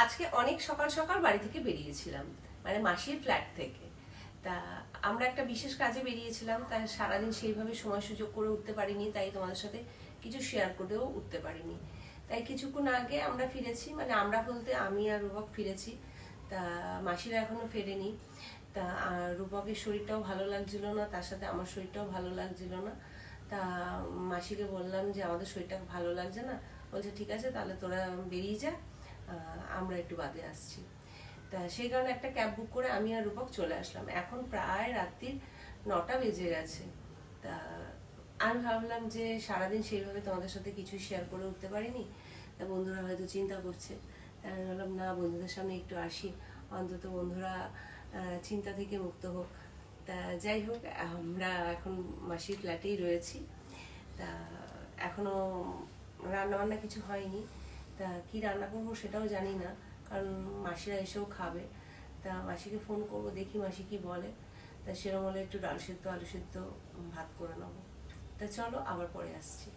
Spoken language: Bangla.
আজকে অনেক সকাল সকাল বাড়ি থেকে বেরিয়েছিলাম, মানে মাসির ফ্ল্যাট থেকে। তা আমরা একটা বিশেষ কাজে বেরিয়েছিলাম, তাই সারাদিন সেইভাবে সময় সুযোগ করে উঠতে পারিনি, তাই তোমাদের সাথে কিছু শেয়ার করেও উঠতে পারিনি। তাই কিছুক্ষণ আগে আমরা ফিরেছি, মানে আমরা বলতে আমি আর রূপক ফিরেছি। তা মাসিরা এখনো ফেরেনি। তা রূপকের শরীরটাও ভালো লাগছিল না, তার সাথে আমার শরীরটাও ভালো লাগছিল না। তা মাসিকে বললাম যে আমাদের শরীরটা ভালো লাগছে না। বলছে ঠিক আছে, তাহলে তোরা বেরিয়ে যা, আমরা একটু বাদে আসছি। তা সেই কারণে একটা ক্যাব বুক করে আমি আর রূপক চলে আসলাম। এখন প্রায় রাত্রির 9টা বেজে গেছে। তা আমি ভাবলাম যে সারাদিন সেইভাবে তোমাদের সাথে কিছু শেয়ার করে উঠতে পারিনি, তা বন্ধুরা হয়তো চিন্তা করছে। তা আমি ভাবলাম না, বন্ধুদের সামনে একটু আসি, অন্তত বন্ধুরা চিন্তা থেকে মুক্ত হোক। তা যাই হোক, আমরা এখন মাসির ফ্ল্যাটেই রয়েছি। তা এখনো রান্না বান্না কিছু হয়নি। তা কি রান্না করবো সেটাও জানি না, কারণ মাসিরা এসেও খাবে। তা মাসিকে ফোন করবো, দেখি মাসি কি বলে। তা সেরকম হলে একটু ডাল সেদ্ধ, আলু সেদ্ধ, ভাত করে নেবো। তা চলো, আবার পরে আসছি।